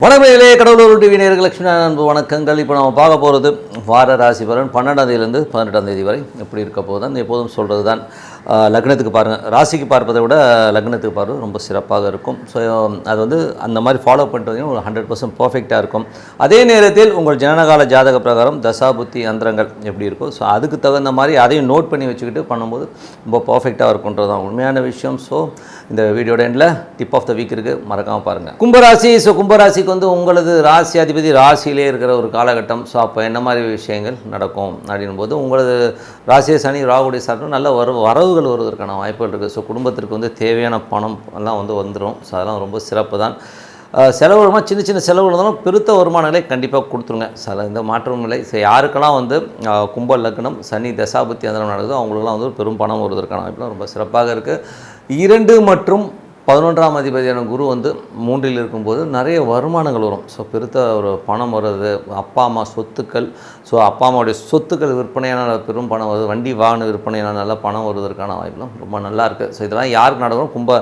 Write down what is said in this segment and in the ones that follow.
வணக்கங்களே, கடவுளூர் TV நேயர்களுக்கு லட்சுமி அன்பு வணக்கங்கள். இப்போ நம்ம பார்க்க போகிறது வார ராசி பலன் 12ஆம் தேதியிலேருந்து 18ஆம் தேதி வரை எப்படி இருக்க போகுதுன்னு எப்போதும் சொல்கிறது தான். லக்னத்துக்கு பாருங்கள், ராசிக்கு பார்ப்பதை விட லக்னத்துக்கு பார்ப்பது ரொம்ப சிறப்பாக இருக்கும். ஸோ அது வந்து அந்த மாதிரி ஃபாலோ பண்ணிட்டு வந்தீங்கன்னா ஒரு 100% பர்ஃபெக்டாக இருக்கும். அதே நேரத்தில் உங்கள் ஜனனகால ஜாதக பிரகாரம் தசாபுத்தி அந்தரங்கள் எப்படி இருக்கும், ஸோ அதுக்கு தகுந்த மாதிரி அதையும் நோட் பண்ணி வச்சுக்கிட்டு பண்ணும்போது ரொம்ப பர்ஃபெக்டாக இருக்குன்றது தான் உண்மையான விஷயம். ஸோ இந்த வீடியோட எண்டில் டிப் ஆஃப் த வீக் இருக்குது, மறக்காமல் பாருங்கள். கும்பராசி. ஸோ கும்பராசிக்கு வந்து உங்களது ராசி அதிபதி ராசியிலே இருக்கிற ஒரு காலகட்டம். ஸோ அப்போ என்ன மாதிரி விஷயங்கள் நடக்கும் அப்படின்னும் போது உங்களது ராசியை சனி ராகுடைய சாப்பிட்டு நல்ல வரவுகள் வருவதற்கான வாய்ப்புகள் இருக்குது. ஸோ குடும்பத்திற்கு வந்து தேவையான பணம் எல்லாம் வந்து வந்துடும். ஸோ அதெல்லாம் ரொம்ப சிறப்பு தான். செலவு வருமானம் சின்ன சின்ன செலவு இருந்தாலும் பெருத்த வருமானங்களை கண்டிப்பாக கொடுத்துருங்க. இந்த மாற்றமும் இல்லை. ஸோ யாருக்கெல்லாம் வந்து கும்ப லக்னம் சனி தசாபுத்தி அந்த நடக்குதோ அவங்களுக்குலாம் வந்து பெரும் பணம் வருவதற்கான வாய்ப்புலாம் ரொம்ப சிறப்பாக இருக்குது. 2 மற்றும் 11ஆம் அதிபதியான குரு வந்து 3இல் இருக்கும்போது நிறைய வருமானங்கள் வரும். ஸோ பெருத்த ஒரு பணம் வருது, அப்பா அம்மா சொத்துக்கள், ஸோ அப்பா அம்மாவுடைய சொத்துக்கள் விற்பனையான பெரும் பணம் வருது, வண்டி வாகன விற்பனையான நல்ல பணம் வருவதற்கான வாய்ப்புலாம் ரொம்ப நல்லா இருக்குது. ஸோ இதெல்லாம் யாருக்கு நடக்கும், கும்ப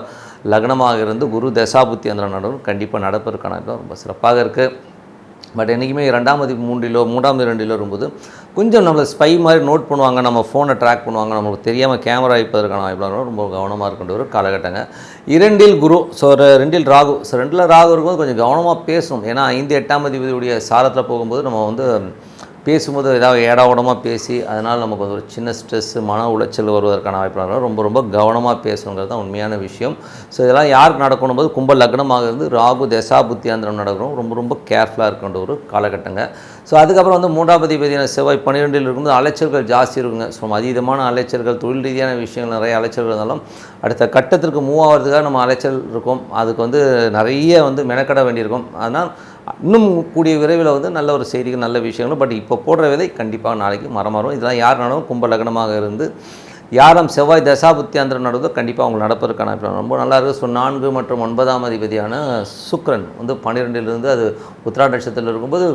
லக்னமாக இருந்து குரு தசாபுத்தி அந்த நடக்கும் கண்டிப்பாக நடப்பதற்கான வாய்ப்புலாம் ரொம்ப சிறப்பாக இருக்குது. பட் என்றைக்குமே 2ஆம் அதிபதி 3இலோ 3ஆம் 2இலோ இருக்கும்போது கொஞ்சம் நம்மளை ஸ்பை மாதிரி நோட் பண்ணுவாங்க, நம்ம ஃபோனை ட்ராக் பண்ணுவாங்க, நமக்கு தெரியாமல் கேமரா வைப்பதற்கான வாய்ப்புலாம் ரொம்ப கவனமாக இருக்கின்ற ஒரு காலகட்டங்க. 2இல் குரு, ஸோ 2இல் ராகு. ஸோ 2இல் ராகு இருக்கும்போது கொஞ்சம் கவனமாக பேசணும். ஏன்னா 5 8ஆம் அதிபதியுடைய சாரத்தில் போகும்போது நம்ம வந்து பேசும்போது ஏதாவது ஏடாவோடமாக பேசி அதனால் நமக்கு ஒரு சின்ன ஸ்ட்ரெஸ்ஸு மன உளைச்சல் வருவதற்கான வாய்ப்புனால ரொம்ப கவனமாக பேசணுங்கிறது தான் உண்மையான விஷயம். ஸோ இதெல்லாம் யாருக்கு நடக்கணும் போது கும்ப லக்னமாக இருந்து ராகு தசாபுத்தியாந்திரம் நடக்கணும் ரொம்ப கேர்ஃபுல்லாக இருக்கின்ற ஒரு காலகட்டங்க. ஸோ அதுக்கப்புறம் வந்து 3ஆம் அதிபதியான செவ்வாய் 12இல் இருக்கும்போது அலைச்சல்கள் ஜாஸ்தி இருக்குங்க. ஸோ அதீதமான அலைச்சல்கள், தொழில் ரீதியான விஷயங்கள் நிறைய அலைச்சல்கள் இருந்தாலும் அடுத்த கட்டத்திற்கு மூவ் ஆகிறதுக்காக நம்ம அலைச்சல் இருக்கும். அதுக்கு வந்து நிறைய வந்து மெனக்கட வேண்டியிருக்கும். அதனால் இன்னும் கூடிய விரைவில் வந்து நல்ல ஒரு செய்திகள் நல்ல விஷயங்களும், பட் இப்போ போடுற விதை கண்டிப்பாக நாளைக்கு மரமாறும். இதெல்லாம் யார் நடக்கும், கும்ப லக்னமாக இருந்து யாரும் செவ்வாய் தசாபுத்தியாந்திரம் நடந்தோ கண்டிப்பாக அவங்க நடப்பதற்கான ரொம்ப நல்லா இருக்குது. ஸோ 4 மற்றும் 9ஆம் அதிபதியான சுக்கிரன் வந்து 12இலிருந்து அது உத்திரா நட்சத்திரத்தில் இருக்கும்போது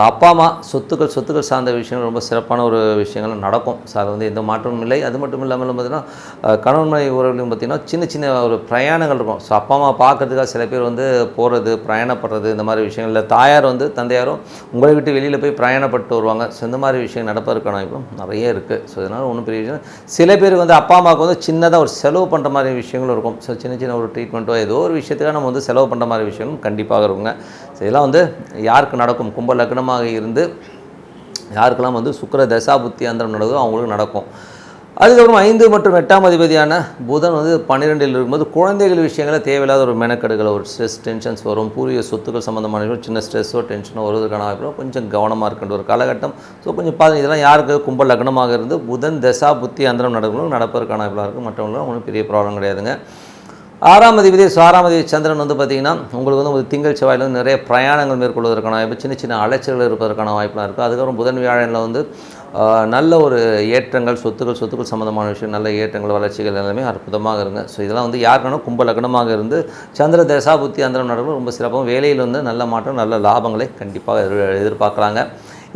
அப்பா அம்மா சொத்துக்கள் சார்ந்த விஷயங்கள் ரொம்ப சிறப்பான ஒரு விஷயங்கள் நடக்கும். ஸோ அது வந்து எந்த மாற்றமும் இல்லை. அது மட்டும் இல்லாமல் பார்த்திங்கன்னா கணவன் மனைவி உறவுலையும் பார்த்திங்கன்னா சின்ன ஒரு பிரயாணங்கள் இருக்கும். ஸோ அப்பா அம்மா பார்க்கறதுக்காக சில பேர் வந்து போகிறது, பிரயாணப்படுறது, இந்த மாதிரி விஷயங்கள் இல்லை. தாயார் வந்து தந்தையாரும் உங்களை விட்டு வெளியில் போய் பிரயாணப்பட்டு வருவாங்க. ஸோ இந்த மாதிரி விஷயம் நடப்பதற்கான வாய்ப்பும் நிறைய இருக்குது. ஸோ இதனால் ஒன்றும் பெரிய விஷயம். சில பேருக்கு வந்து அப்பா அம்மாவுக்கு வந்து சின்னதாக ஒரு செலவு பண்ணுற மாதிரி விஷயங்களும் இருக்கும். ஸோ சின்ன ஒரு ட்ரீட்மெண்ட்டோ ஏதோ ஒரு விஷயத்துக்காக நம்ம வந்து செலவு பண்ணுற மாதிரி விஷயங்களும் கண்டிப்பாக இருக்குங்க. ஸோ இதெல்லாம் வந்து யாருக்கு நடக்கும், கும்ப லக்னமாக இருந்து யாருக்கெல்லாம் வந்து சுக்கிர தசாபுத்தி அந்தரம் நடக்குதோ அவங்களுக்கு நடக்கும். அதுக்கப்புறம் 5 மற்றும் 8ஆம் அதிபதியான புதன் வந்து 12இல் இருக்கும்போது குழந்தைகள் விஷயங்கள தேவையில்லாத ஒரு மெனக்கெடுகள், ஒரு ஸ்ட்ரெஸ் டென்ஷன்ஸ் வரும். பூர்வீக சொத்துக்கள் சம்மந்தமான சின்ன ஸ்ட்ரெஸ்ஸோ டென்ஷனோ வருவதற்கான வாய்ப்பு கொஞ்சம் கவனமாக இருக்கின்ற ஒரு காலகட்டம். ஸோ கொஞ்சம் இதெல்லாம் யாருக்கு கும்ப லக்னமாக இருந்து புதன் தசா புத்தி அந்தரம் நடப்பதற்கான வாய்ப்பாக இருக்குது. மற்றவங்களும் ஒன்றும் பெரிய ப்ராப்ளம் கிடையாதுங்க. 6ஆம் அதிபதி சந்திரன் வந்து பார்த்திங்கன்னா உங்களுக்கு வந்து ஒரு திங்கள் செவ்வாயில் வந்து நிறைய பிரயாணங்கள் மேற்கொள்வதற்கான வாய்ப்பு, சின்ன அலைச்சல்கள் இருப்பதற்கான வாய்ப்புலாம் இருக்குது. அதுக்கப்புறம் புதன் வியாழனில் வந்து நல்ல ஒரு ஏற்றங்கள், சொத்துக்கள் சம்மந்தமான விஷயம், நல்ல ஏற்றங்கள், வளர்ச்சிகள் எல்லாமே அற்புதமாக இருங்க. ஸோ இதெல்லாம் வந்து யாருக்குன்னா கும்ப லக்னமாக இருந்து சந்திர தசா புத்தி அந்தரம் நடக்கும் ரொம்ப சிறப்பாகவும் வேலையில் வந்து நல்ல மாற்றம், நல்ல லாபங்களை கண்டிப்பாக எதிர்பார்க்குறாங்க.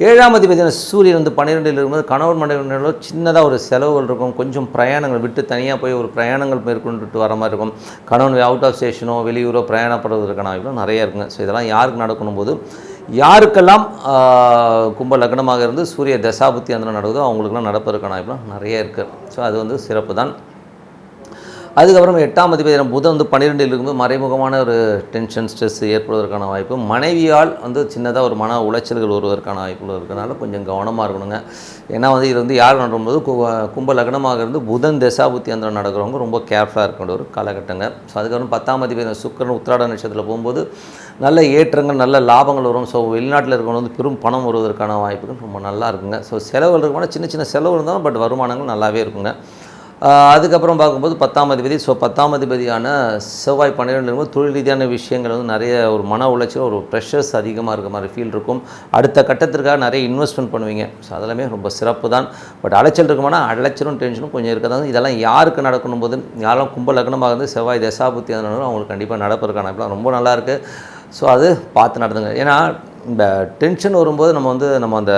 7ஆம் அதிபதியான சூரியன் வந்து 12இல் இருக்கும்போது கணவன் மனைவியோட சின்னதாக ஒரு செலவுகள் இருக்கும். கொஞ்சம் பிரயாணங்கள் விட்டு தனியாக போய் ஒரு பிரயாணங்கள் மேற்கொண்டுட்டு வர மாதிரி இருக்கும். கணவன் அவுட் ஆஃப் ஸ்டேஷனோ வெளியூரோ பிரயாணப்படுவதற்கான வாய்ப்புலாம் நிறையா இருக்குங்க. ஸோ இதெல்லாம் யாருக்கு நடக்கணும் போது யாருக்கெல்லாம் கும்ப லக்னமாக இருந்து சூரிய தசாபுத்தி அந்த நடக்குதோ அவங்களுக்குலாம் நடப்பதற்கான வாய்ப்புலாம் நிறைய இருக்குது. ஸோ அது வந்து சிறப்பு தான். அதுக்கப்புறம் 8ஆம் அதிபதியான புதன் வந்து 12இல் இருக்கும்போது மறைமுகமான ஒரு டென்ஷன் ஸ்ட்ரெஸ் ஏற்படுவதற்கான வாய்ப்பு, மனைவியால் வந்து சின்னதாக ஒரு மன உளைச்சல்கள் வருவதற்கான வாய்ப்புகள் இருக்கிறனால கொஞ்சம் கவனமாக இருக்கணுங்க. ஏன்னா வந்து இது வந்து யார் நடக்கும்போது கும்ப லக்னமாக இருந்து புதன் தசாபுத்தி அந்த நடக்கிறவங்க ரொம்ப கேர்ஃபுல்லாக இருக்கின்ற ஒரு காலகட்டங்க. ஸோ அதுக்கப்புறம் 10ஆம் அதிபதியான சுக்கிரன் உத்திராட நட்சத்திரத்தில் போகும்போது நல்ல ஏற்றங்கள், நல்ல லாபங்கள் வரும். ஸோ வெளிநாட்டில் இருக்கிறவங்க வந்து பெரும் பணம் வருவதற்கான வாய்ப்புகள் ரொம்ப நல்லா இருக்குங்க. ஸோ செலவுகள் இருக்கும்போது சின்ன செலவு இருந்தாலும் பட் வருமானங்கள் நல்லாவே இருக்குங்க. அதுக்கப்புறம் பார்க்கும்போது 10ஆம் அதிபதி, ஸோ 10ஆம் அதிபதியான செவ்வாய் 12இல் இருக்கும்போது தொழில் ரீதியான விஷயங்கள் வந்து நிறைய ஒரு மன உளைச்சல், ஒரு ப்ரெஷர்ஸ் அதிகமாக இருக்க மாதிரி ஃபீல் இருக்கும். அடுத்த கட்டத்திற்காக நிறைய இன்வெஸ்ட்மெண்ட் பண்ணுவீங்க. ஸோ அதெல்லாமே ரொம்ப சிறப்பு தான். பட் அலைச்சல் இருக்குமானா அலைச்சலும் டென்ஷனும் கொஞ்சம் இருக்க தான். இதெல்லாம் யாருக்கு நடக்கணும் போது யாரெல்லாம் கும்ப லக்னமாக இருந்து செவ்வாய் தசாபுத்தி அதனால அவங்களுக்கு கண்டிப்பாக நடப்பதற்கான ரொம்ப நல்லாயிருக்கு. ஸோ அது பார்த்து நடந்துங்க. ஏன்னா இந்த டென்ஷன் வரும்போது நம்ம அந்த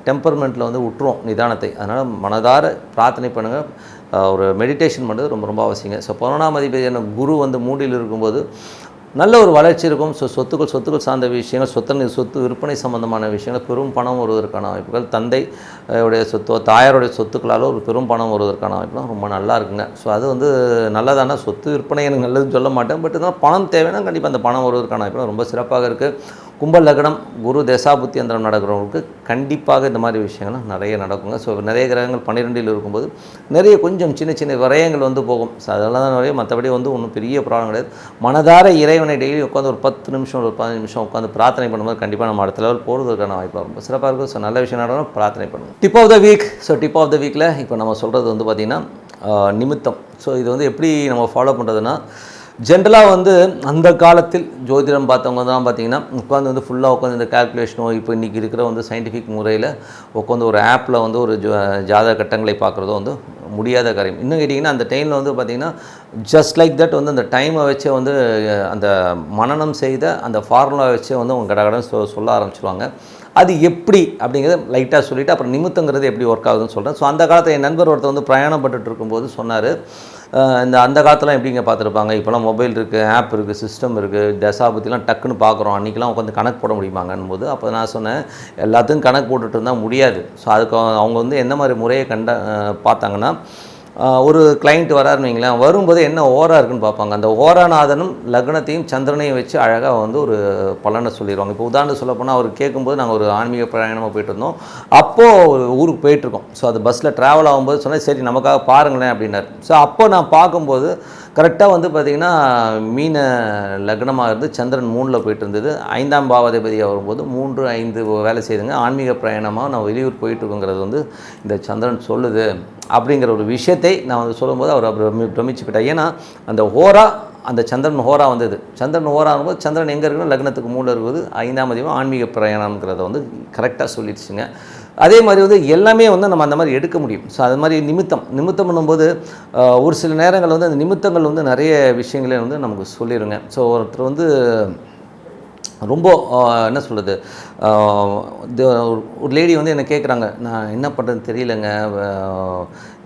டெம்பர்மெண்ட்டில் வந்து விட்டுருவோம் நிதானத்தை. அதனால் மனதார பிரார்த்தனை பண்ணுங்கள், ஒரு மெடிடேஷன் பண்ணுறது ரொம்ப அவசியங்க. ஸோ 11ஆம் அதிபதியான குரு வந்து 3இல் இருக்கும்போது நல்ல ஒரு வளர்ச்சி இருக்கும். ஸோ சொத்துக்கள் சார்ந்த விஷயங்கள், சொத்து விற்பனை சம்பந்தமான விஷயங்கள், பெரும் பணம் வருவதற்கான வாய்ப்புகள், தந்தை உடைய சொத்தோ தாயாருடைய சொத்துக்களால் ஒரு பெரும் பணம் வருவதற்கான வாய்ப்புலாம் ரொம்ப நல்லா இருக்குங்க. ஸோ அது வந்து நல்லதான சொத்து விற்பனை எனக்கு நல்லதுன்னு சொல்ல மாட்டேன். பட் இதனால் பணம் தேவைன்னா கண்டிப்பாக அந்த பணம் வருவதற்கான வாய்ப்புலாம் ரொம்ப சிறப்பாக இருக்குது. கும்ப லக்னம், குரு தசாபுத்தி அந்தரம் நடக்கிறவங்களுக்கு கண்டிப்பாக இந்த மாதிரி விஷயங்கள்லாம் நிறைய நடக்குங்க. ஸோ நிறைய கிரகங்கள் 12 இருக்கும்போது நிறைய கொஞ்சம் சின்ன விரயங்கள் வந்து போகும். ஸோ அதெல்லாம் தான் நிறைய, மற்றபடி வந்து ஒன்றும் பெரிய ப்ராப்ளம் கிடையாது. மனதார இறைவனை டெய்லி உட்காந்து ஒரு 10 நிமிஷம் ஒரு 15 நிமிஷம் உட்காந்து பிரார்த்தனை பண்ணும்போது கண்டிப்பாக நம்ம அடுத்த லெவல் போகிறதுக்கான வாய்ப்பு ரொம்ப சிறப்பாக இருக்கும். ஸோ நல்ல விஷயம் நடக்கணும், பிரார்த்தனை பண்ணுவோம். Tip of the week. So tip of the வீக்கில் இப்போ நம்ம சொல்கிறது வந்து பார்த்திங்கன்னா நிமித்தம். ஸோ இது வந்து எப்படி நம்ம ஃபாலோ பண்ணுறதுன்னா, ஜென்ரலாக வந்து அந்த காலத்தில் ஜோதிடம் பார்த்தவங்க தான் பார்த்திங்கன்னா உட்காந்து வந்து ஃபுல்லாக உட்காந்து இந்த கால்குலேஷனோ இப்போ இன்றைக்கி இருக்கிற வந்து சயின்டிஃபிக் முறையில் உட்காந்து ஒரு ஆப்பில் வந்து ஒரு ஜாதக கட்டங்களை பார்க்குறதோ வந்து முடியாத காரியம். இன்னும் கேட்டிங்கன்னா அந்த டைமில் வந்து பார்த்திங்கன்னா ஜஸ்ட் லைக் தட் வந்து அந்த டைமை வச்சே வந்து அந்த மனனம் செய்த அந்த ஃபார்முலா வச்சே வந்து அவங்க கடகடன்னு சொல்ல ஆரம்பிச்சிருவாங்க. அது எப்படி அப்படிங்கிறத லைட்டாக சொல்லிவிட்டு அப்புறம் நிமித்தங்கிறது எப்படி ஒர்க் ஆகுதுன்னு சொல்கிறேன். ஸோ அந்த காலத்தில் என் நண்பர் ஒருத்தர் வந்து பிரயாணப்பட்டு இருக்கும்போது சொன்னார், அந்த காலத்தில் எப்படிங்க பார்த்துருப்பாங்க, இப்போலாம் மொபைல் இருக்குது, ஆப் இருக்குது, சிஸ்டம் இருக்குது, தசாபுத்திலாம் டக்குன்னு பார்க்குறோம், அன்றைக்கெலாம் உட்காந்து கணக்கு போட முடியுமாங்கன்னும் போது அப்போ நான் சொன்னேன், எல்லாத்துக்கும் கணக்கு போட்டுட்டு இருந்தால் முடியாது. ஸோ அதுக்கு அவங்க வந்து எந்த மாதிரி முறையை பார்த்தாங்கன்னா, ஒரு கிளைண்ட் வராருன்னு வைங்களேன், வரும்போது என்ன ஓரா இருக்குன்னு பார்ப்பாங்க. அந்த ஓராநாதனும் லக்னத்தையும் சந்திரனையும் வச்சு அழகாக வந்து ஒரு பலனை சொல்லிடுவாங்க. இப்போ உதாரணம் சொல்ல போனால் அவர் கேட்கும்போது நாங்கள் ஒரு ஆன்மீக பிரயாணமாக போயிட்டு இருந்தோம். அப்போது ஒரு ஊருக்கு போயிட்டுருக்கோம். ஸோ அது பஸ்ஸில் ட்ராவல் ஆகும்போது சொன்னால் சரி நமக்காக பாருங்களேன் அப்படின்னாரு. ஸோ அப்போ நான் பார்க்கும்போது கரெக்டாக வந்து பார்த்திங்கன்னா மீன லக்னமாக இருந்து சந்திரன் 3ல் போயிட்டு இருந்தது. 5ஆம் பாவாதிபதியாக வரும்போது 3, 5 வேலை செய்துங்க. ஆன்மீக பிரயாணமாக நான் வெளியூர் போயிட்டுருக்குங்கிறது வந்து இந்த சந்திரன் சொல்லுது அப்படிங்கிற ஒரு விஷயத்தை நான் வந்து சொல்லும்போது அவர் பிரமிச்சு போயிட்டார். ஏன்னா அந்த ஹோரா, அந்த சந்திரன் ஹோரா வந்தது. சந்திரன் ஹோரா இருக்கும்போது சந்திரன் எங்கே இருக்குன்னா லக்னத்துக்கு 3 இருக்குது. 5ஆம் அதிபதி ஆன்மீக பிரயாணம்ங்கிறத வந்து கரெக்டாக சொல்லிடுச்சுங்க. அதே மாதிரி வந்து எல்லாமே வந்து நம்ம அந்த மாதிரி எடுக்க முடியும். ஸோ அது மாதிரி நிமித்தம் பண்ணும்போது ஒரு சில நேரங்கள் வந்து அந்த நிமித்தங்கள் வந்து நிறைய விஷயங்களே வந்து நமக்கு சொல்லிடுங்க. ஸோ ஒருத்தர் வந்து ரொம்ப என்ன சொல்கிறது, ஒரு லேடி வந்து என்னை கேட்குறாங்க, நான் என்ன பண்ணுறதுன்னு தெரியலைங்க,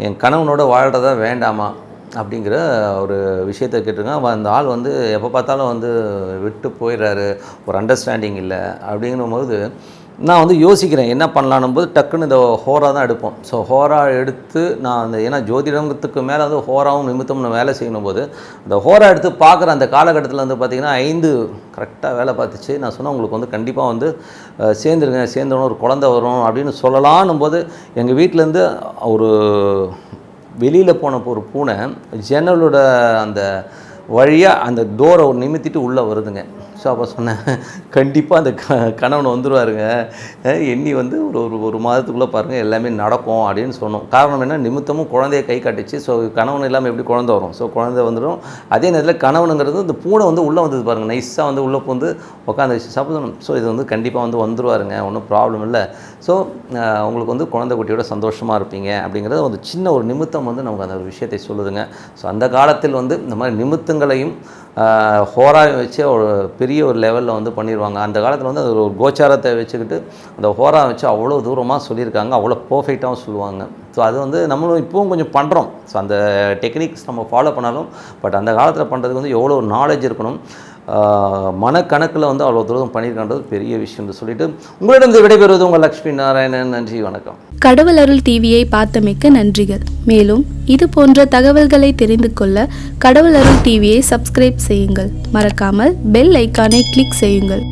என் கணவனோட வாழ்கிறதா வேண்டாமா அப்படிங்கிற ஒரு விஷயத்தை கேட்டிருக்கேன். அந்த ஆள் வந்து எப்போ பார்த்தாலும் வந்து விட்டு போயிடுறாரு, ஒரு அண்டர்ஸ்டாண்டிங் இல்லை அப்படிங்கும்போது நான் வந்து யோசிக்கிறேன் என்ன பண்ணலான்னும் போது டக்குன்னு இந்த ஹோரா தான் எடுப்போம். ஸோ ஹோரா எடுத்து நான் அந்த ஏன்னா ஜோதிடத்துக்கு மேலே வந்து ஹோராவும் நிமித்தமும் வேலை செய்யணும் போது அந்த ஹோரா எடுத்து பார்க்குற அந்த காலகட்டத்தில் வந்து பார்த்திங்கன்னா 5 கரெக்டாக வேலை பார்த்துச்சு. நான் சொன்னேன் உங்களுக்கு வந்து கண்டிப்பாக வந்து சேர்ந்துடணும், ஒரு குழந்தை வரும் அப்படின்னு சொல்லலான்னும் போது எங்கள் வீட்டிலேருந்து ஒரு வெளியில் போன ஒரு பூனை ஜன்னலோட அந்த வழியாக அந்த டோரை நிமித்திட்டு உள்ளே வருதுங்க. ஸோ அப்போ சொன்னேன், கண்டிப்பாக அந்த கணவன் வந்துடுவாருங்க, எண்ணி வந்து ஒரு மாதத்துக்குள்ளே பாருங்கள் எல்லாமே நடக்கும் அப்படின்னு சொன்னோம். காரணம் என்ன, நிமித்தமும் குழந்தைய கை காட்டுச்சு. ஸோ கணவன் இல்லாமல் எப்படி குழந்தை வரும்? ஸோ குழந்தை வந்துடும். அதே நேரத்தில் கணவனுங்கிறது இந்த பூனை வந்து உள்ளே வந்தது பாருங்கள், நைஸாக வந்து உள்ளே வந்து உட்காந்து வச்சு சாப்பிடணும். ஸோ இது வந்து கண்டிப்பாக வந்து வந்துடுவாருங்க, ஒன்றும் ப்ராப்ளம் இல்லை. ஸோ உங்களுக்கு வந்து குழந்தை குட்டியோட சந்தோஷமாக இருப்பீங்க அப்படிங்கிறது ஒரு சின்ன ஒரு நிமித்தம் வந்து நமக்கு அந்த ஒரு விஷயத்தை சொல்லுதுங்க. ஸோ அந்த காலத்தில் வந்து இந்த மாதிரி நிமித்தங்களையும் ஹோரா வச்சு ஒரு பெரிய ஒரு லெவலில் வந்து பண்ணிடுவாங்க. அந்த காலத்தில் வந்து அது ஒரு கோச்சாரத்தை வச்சுக்கிட்டு அந்த ஹோரா வச்சு அவ்வளோ தூரமாக சொல்லியிருக்காங்க, அவ்வளோ பர்ஃபெக்டாகவும் சொல்லுவாங்க. ஸோ அது வந்து நம்மளும் இப்போவும் கொஞ்சம் பண்ணுறோம். ஸோ அந்த டெக்னிக்ஸ் நம்ம ஃபாலோ பண்ணாலும் பட் அந்த காலத்தில் பண்ணுறதுக்கு வந்து எவ்வளோ ஒரு நாலேஜ் இருக்கணும், மனக்கணக்கில் வந்து அவ்வளோ தூரம் பண்ணியிருக்கான்றது பெரிய விஷயம் சொல்லிட்டு உங்களிடம் விடைபெறுவது உங்கள் லக்ஷ்மி நாராயணன். நன்றி, வணக்கம். கடவுள் அருள் டிவியை பார்த்தமைக்க நன்றிகள். மேலும் இது போன்ற தகவல்களை தெரிந்து கொள்ள கடவுள் அருள் டிவியை சப்ஸ்கிரைப் செய்யுங்கள். மறக்காமல் பெல் ஐக்கானை கிளிக் செய்யுங்கள்.